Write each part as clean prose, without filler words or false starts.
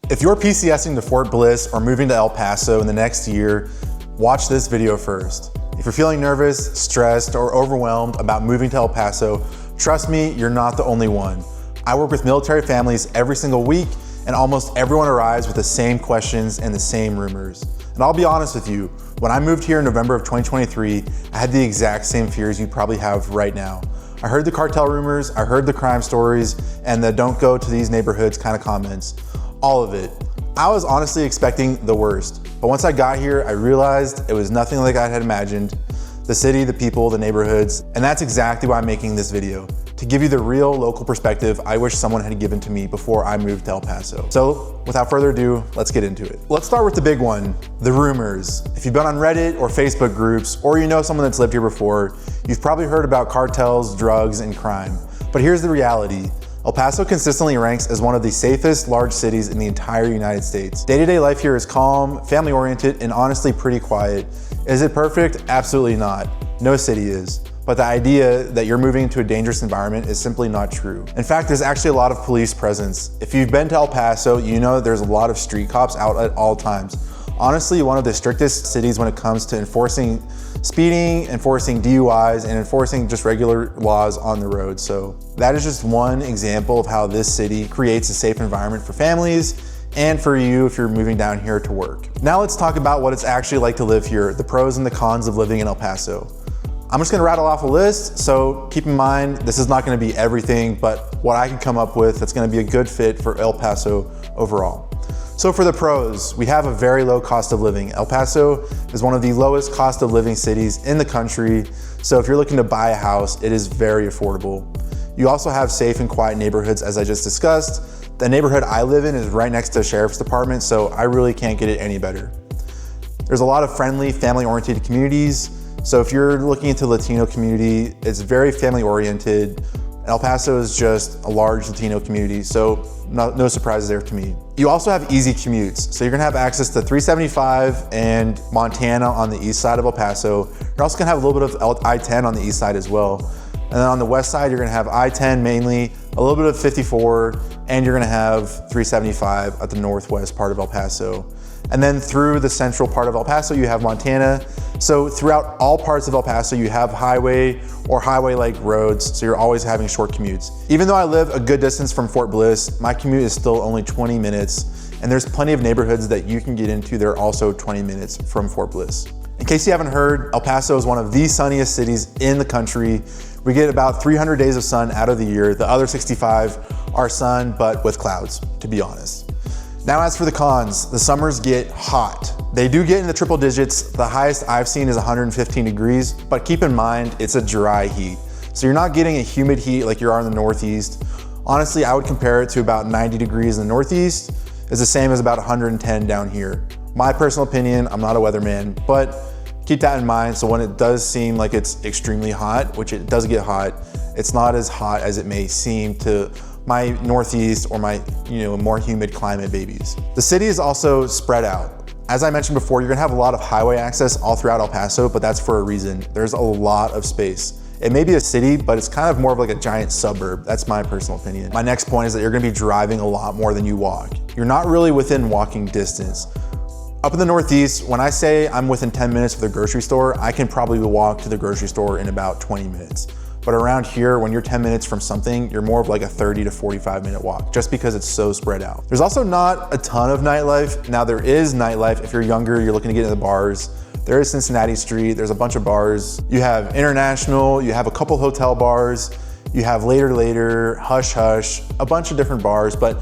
If you're PCSing to Fort Bliss or moving to El Paso in the next year, watch this video first. If you're feeling nervous, stressed, or overwhelmed about moving to El Paso, trust me, you're not the only one. I work with military families every single week, and almost everyone arrives with the same questions and the same rumors. And I'll be honest with you, when I moved here in November of 2023, I had the exact same fears you probably have right now. I heard the cartel rumors, I heard the crime stories, and the don't go to these neighborhoods kind of comments. All of it. I was honestly expecting the worst, but once I got here, I realized it was nothing like I had imagined. The city, the people, the neighborhoods, and that's exactly why I'm making this video, to give you the real local perspective I wish someone had given to me before I moved to El Paso. So without further ado, let's get into it. Let's start with the big one, the rumors. If you've been on Reddit or Facebook groups, or you know someone that's lived here before, you've probably heard about cartels, drugs, and crime. But here's the reality. El Paso consistently ranks as one of the safest large cities in the entire United States. Day-to-day life here is calm, family-oriented, and honestly pretty quiet. Is it perfect? Absolutely not. No city is. But the idea that you're moving into a dangerous environment is simply not true. In fact, there's actually a lot of police presence. If you've been to El Paso, you know there's a lot of street cops out at all times. Honestly, one of the strictest cities when it comes to enforcing speeding, enforcing DUIs, and enforcing just regular laws on the road. So that is just one example of how this city creates a safe environment for families and for you if you're moving down here to work. Now let's talk about what it's actually like to live here, the pros and the cons of living in El Paso. I'm just gonna rattle off a list, so keep in mind, this is not gonna be everything, but what I can come up with that's gonna be a good fit for El Paso overall. So for the pros, we have a very low cost of living. El Paso is one of the lowest cost of living cities in the country. So if you're looking to buy a house, it is very affordable. You also have safe and quiet neighborhoods, as I just discussed. The neighborhood I live in is right next to a sheriff's department, so I really can't get it any better. There's a lot of friendly, family-oriented communities. So if you're looking into Latino community, it's very family-oriented. El Paso is just a large Latino community, so no surprises there to me. You also have easy commutes. So you're gonna have access to 375 and Montana on the east side of El Paso. You're also gonna have a little bit of I-10 on the east side as well. And then on the west side, you're gonna have I-10 mainly, a little bit of 54, and you're gonna have 375 at the northwest part of El Paso. And then through the central part of El Paso, you have Montana. So throughout all parts of El Paso, you have highway or highway-like roads, so you're always having short commutes. Even though I live a good distance from Fort Bliss, my commute is still only 20 minutes, and there's plenty of neighborhoods that you can get into that are also 20 minutes from Fort Bliss. In case you haven't heard, El Paso is one of the sunniest cities in the country. We get about 300 days of sun out of the year. The other 65 are sun, but with clouds, to be honest. Now as for the cons, the summers get hot. They do get in the triple digits. The highest I've seen is 115 degrees, but keep in mind, it's a dry heat. So you're not getting a humid heat like you are in the Northeast. Honestly, I would compare it to about 90 degrees in the Northeast. It's the same as about 110 down here. My personal opinion, I'm not a weatherman, but keep that in mind. So when it does seem like it's extremely hot, which it does get hot, it's not as hot as it may seem to my Northeast or my more humid climate babies. The city is also spread out. As I mentioned before, you're gonna have a lot of highway access all throughout El Paso, but that's for a reason. There's a lot of space. It may be a city, but it's kind of more of like a giant suburb. That's my personal opinion. My next point is that you're gonna be driving a lot more than you walk. You're not really within walking distance. Up in the Northeast, when I say I'm within 10 minutes of the grocery store, I can probably walk to the grocery store in about 20 minutes. But around here, when you're 10 minutes from something, you're more of like a 30 to 45 minute walk, just because it's so spread out. There's also not a ton of nightlife. Now there is nightlife. If you're younger, you're looking to get into the bars. There is Cincinnati Street, there's a bunch of bars. You have International, you have a couple hotel bars, you have Later, Hush Hush, a bunch of different bars, but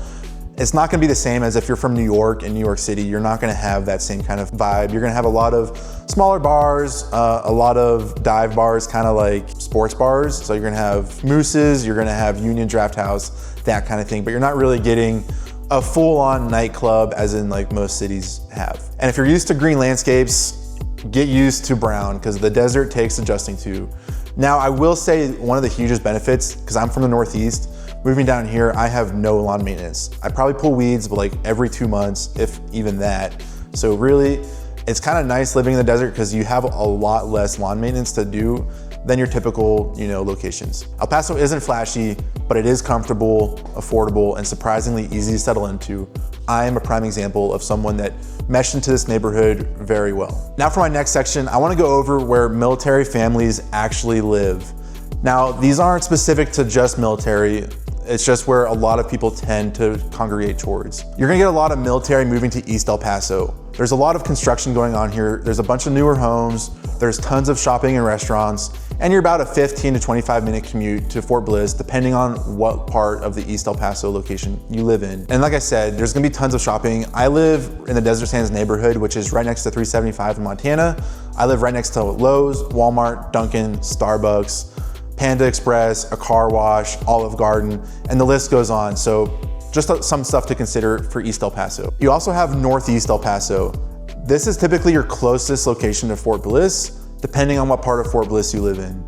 it's not gonna be the same as if you're from New York and New York City. You're not gonna have that same kind of vibe. You're gonna have a lot of smaller bars, a lot of dive bars, kind of like sports bars. So you're gonna have Moose's, you're gonna have Union Draft House, that kind of thing, but you're not really getting a full-on nightclub as in like most cities have. And if you're used to green landscapes, get used to brown, because the desert takes adjusting to. Now, I will say one of the hugest benefits, because I'm from the Northeast, moving down here, I have no lawn maintenance. I probably pull weeds, but like every 2 months, if even that. So really, it's kind of nice living in the desert because you have a lot less lawn maintenance to do than your typical, locations. El Paso isn't flashy, but it is comfortable, affordable, and surprisingly easy to settle into. I am a prime example of someone that meshed into this neighborhood very well. Now for my next section, I want to go over where military families actually live. Now, these aren't specific to just military. It's just where a lot of people tend to congregate towards. You're gonna get a lot of military moving to East El Paso. There's a lot of construction going on here. There's a bunch of newer homes. There's tons of shopping and restaurants. And you're about a 15 to 25 minute commute to Fort Bliss, depending on what part of the East El Paso location you live in. And like I said, there's gonna be tons of shopping. I live in the Desert Sands neighborhood, which is right next to 375 in Montana. I live right next to Lowe's, Walmart, Dunkin', Starbucks, Panda Express, a car wash, Olive Garden, and the list goes on. So just some stuff to consider for East El Paso. You also have Northeast El Paso. This is typically your closest location to Fort Bliss, depending on what part of Fort Bliss you live in.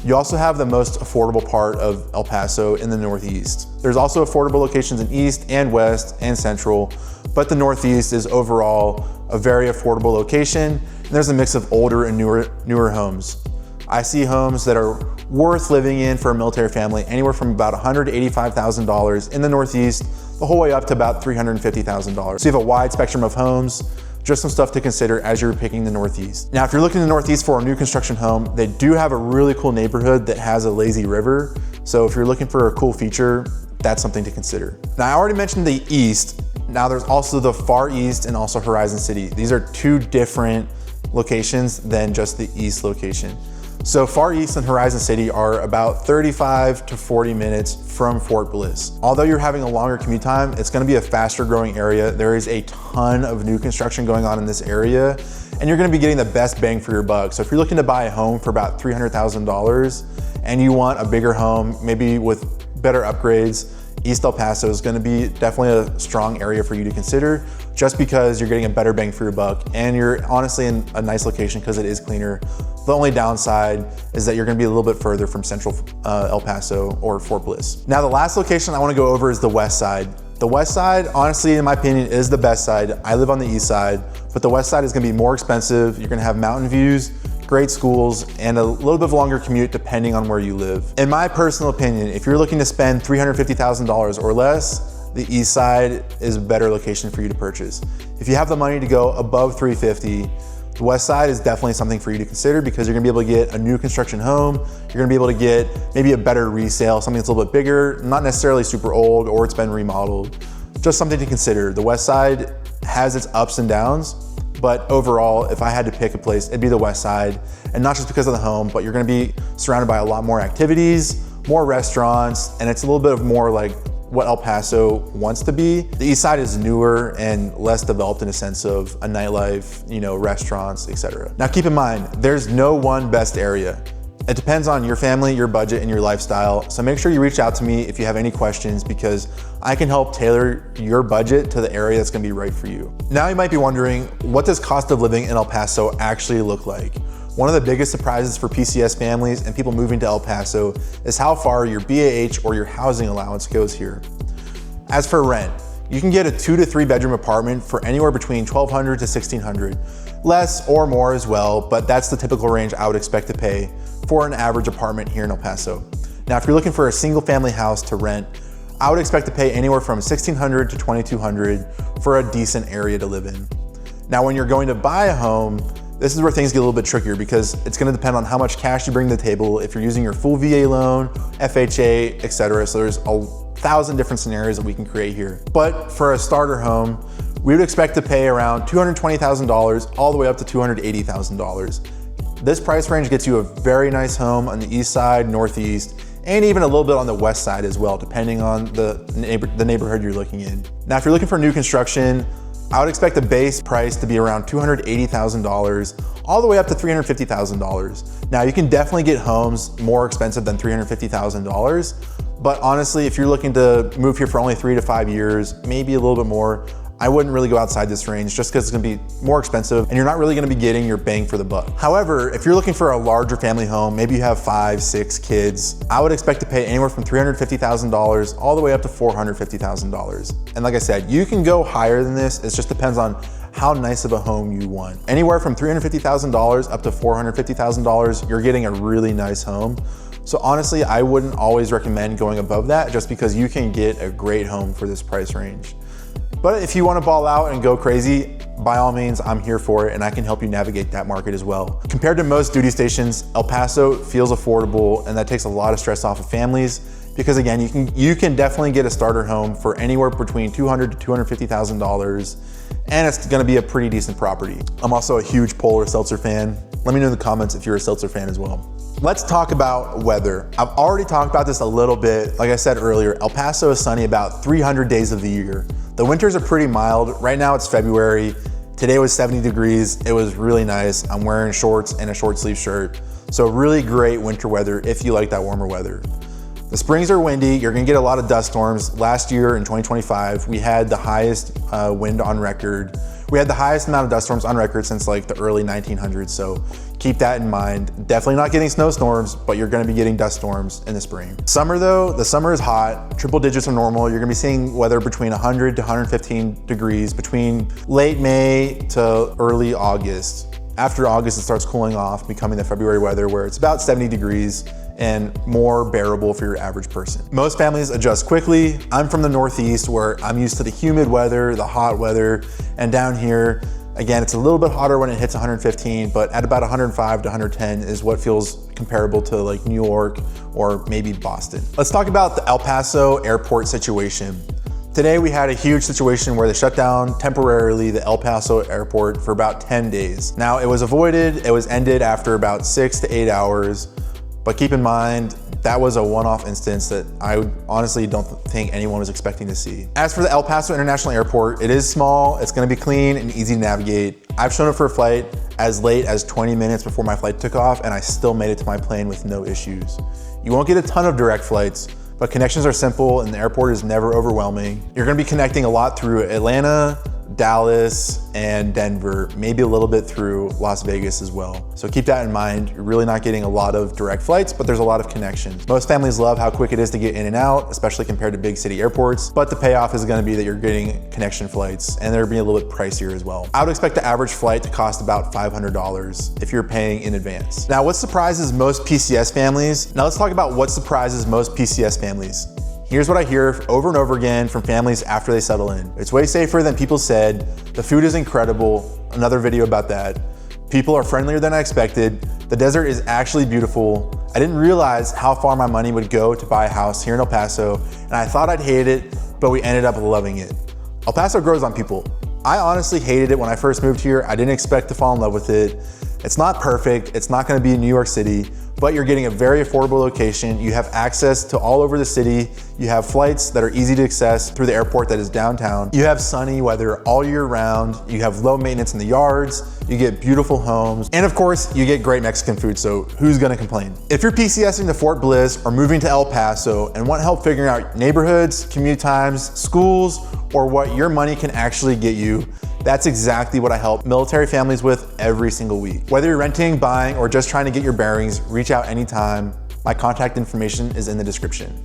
You also have the most affordable part of El Paso in the Northeast. There's also affordable locations in East and West and Central, but the Northeast is overall a very affordable location, and there's a mix of older and newer homes. I see homes that are worth living in for a military family anywhere from about $185,000 in the Northeast, the whole way up to about $350,000. So you have a wide spectrum of homes, just some stuff to consider as you're picking the Northeast. Now, if you're looking in the Northeast for a new construction home, they do have a really cool neighborhood that has a lazy river. So if you're looking for a cool feature, that's something to consider. Now, I already mentioned the East. Now there's also the Far East and also Horizon City. These are two different locations than just the East location. So Far East and Horizon City are about 35 to 40 minutes from Fort Bliss. Although you're having a longer commute time, it's gonna be a faster growing area. There is a ton of new construction going on in this area, and you're gonna be getting the best bang for your buck. So if you're looking to buy a home for about $300,000 and you want a bigger home, maybe with better upgrades, East El Paso is gonna be definitely a strong area for you to consider, just because you're getting a better bang for your buck and you're honestly in a nice location because it is cleaner. The only downside is that you're gonna be a little bit further from central El Paso or Fort Bliss. Now, the last location I wanna go over is the West Side. The West Side, honestly, in my opinion, is the best side. I live on the East Side, but the West Side is gonna be more expensive. You're gonna have mountain views, great schools, and a little bit of a longer commute depending on where you live. In my personal opinion, if you're looking to spend $350,000 or less, the East Side is a better location for you to purchase. If you have the money to go above $350,000, the West Side is definitely something for you to consider because you're gonna be able to get a new construction home. You're gonna be able to get maybe a better resale, something that's a little bit bigger, not necessarily super old or it's been remodeled. Just something to consider. The West Side has its ups and downs, but overall, if I had to pick a place, it'd be the West Side. And not just because of the home, but you're gonna be surrounded by a lot more activities, more restaurants, and it's a little bit of more like what El Paso wants to be. The East Side is newer and less developed in a sense of a nightlife, restaurants, etc. Now keep in mind, there's no one best area. It depends on your family, your budget, and your lifestyle. So make sure you reach out to me if you have any questions because I can help tailor your budget to the area that's gonna be right for you. Now you might be wondering, what does cost of living in El Paso actually look like? One of the biggest surprises for PCS families and people moving to El Paso is how far your BAH or your housing allowance goes here. As for rent, you can get a 2 to 3 bedroom apartment for anywhere between $1,200 to $1,600. Less or more as well, but that's the typical range I would expect to pay for an average apartment here in El Paso. Now, if you're looking for a single family house to rent, I would expect to pay anywhere from $1,600 to $2,200 for a decent area to live in. Now, when you're going to buy a home, this is where things get a little bit trickier because it's gonna depend on how much cash you bring to the table, if you're using your full VA loan, FHA, etc. So there's 1,000 different scenarios that we can create here. But for a starter home, we would expect to pay around $220,000 all the way up to $280,000. This price range gets you a very nice home on the East Side, Northeast, and even a little bit on the West Side as well, depending on the neighborhood you're looking in. Now, if you're looking for new construction, I would expect the base price to be around $280,000 all the way up to $350,000. Now, you can definitely get homes more expensive than $350,000, but honestly, if you're looking to move here for only 3 to 5 years, maybe a little bit more, I wouldn't really go outside this range just because it's gonna be more expensive and you're not really gonna be getting your bang for the buck. However, if you're looking for a larger family home, maybe you have 5, 6 kids, I would expect to pay anywhere from $350,000 all the way up to $450,000. And like I said, you can go higher than this. It just depends on how nice of a home you want. Anywhere from $350,000 up to $450,000, you're getting a really nice home. So honestly, I wouldn't always recommend going above that just because you can get a great home for this price range. But if you want to ball out and go crazy, by all means, I'm here for it and I can help you navigate that market as well. Compared to most duty stations, El Paso feels affordable, and that takes a lot of stress off of families because again, you can definitely get a starter home for anywhere between $200,000 to $250,000, and it's gonna be a pretty decent property. I'm also a huge Polar Seltzer fan. Let me know in the comments if you're a Seltzer fan as well. Let's talk about weather. I've already talked about this a little bit. Like I said earlier, El Paso is sunny about 300 days of the year. The winters are pretty mild. Right now it's February. Today was 70 degrees. It was really nice. I'm wearing shorts and a short sleeve shirt. So really great winter weather if you like that warmer weather. The springs are windy. You're gonna get a lot of dust storms. Last year in 2025, we had the highest wind on record. We had the highest amount of dust storms on record since like the early 1900s, so keep that in mind. Definitely not getting snowstorms, but you're gonna be getting dust storms in the spring. Summer though, the summer is hot, triple digits are normal. You're gonna be seeing weather between 100 to 115 degrees between late May to early August. After August, it starts cooling off, becoming the February weather where it's about 70 degrees and more bearable for your average person. Most families adjust quickly. I'm from the Northeast where I'm used to the humid weather, the hot weather, and down here, again, it's a little bit hotter when it hits 115, but at about 105 to 110 is what feels comparable to like New York or maybe Boston. Let's talk about the El Paso airport situation. Today we had a huge situation where they shut down temporarily the El Paso airport for about 10 days. Now it was avoided, it was ended after about 6 to 8 hours, but keep in mind, that was a one-off instance that I honestly don't think anyone was expecting to see. As for the El Paso International Airport, it is small, it's gonna be clean and easy to navigate. I've shown up for a flight as late as 20 minutes before my flight took off, and I still made it to my plane with no issues. You won't get a ton of direct flights, but connections are simple and the airport is never overwhelming. You're gonna be connecting a lot through Atlanta, Dallas, and Denver, maybe a little bit through Las Vegas as well. So keep that in mind. You're really not getting a lot of direct flights, but there's a lot of connections. Most families love how quick it is to get in and out, especially compared to big city airports, but the payoff is gonna be that you're getting connection flights and they're being a little bit pricier as well. I would expect the average flight to cost about $500 if you're paying in advance. Now, what surprises most PCS families? Now let's talk about what surprises most PCS families. Here's what I hear over and over again from families after they settle in. It's way safer than people said. The food is incredible. Another video about that. People are friendlier than I expected. The desert is actually beautiful. I didn't realize how far my money would go to buy a house here in El Paso, and I thought I'd hate it, but we ended up loving it. El Paso grows on people. I honestly hated it when I first moved here. I didn't expect to fall in love with it. It's not perfect. It's not gonna be New York City, but you're getting a very affordable location. You have access to all over the city. You have flights that are easy to access through the airport that is downtown. You have sunny weather all year round. You have low maintenance in the yards. You get beautiful homes. And of course, you get great Mexican food, so who's gonna complain? If you're PCSing to Fort Bliss or moving to El Paso and want help figuring out neighborhoods, commute times, schools, or what your money can actually get you, that's exactly what I help military families with every single week. Whether you're renting, buying, or just trying to get your bearings, reach out anytime. My contact information is in the description.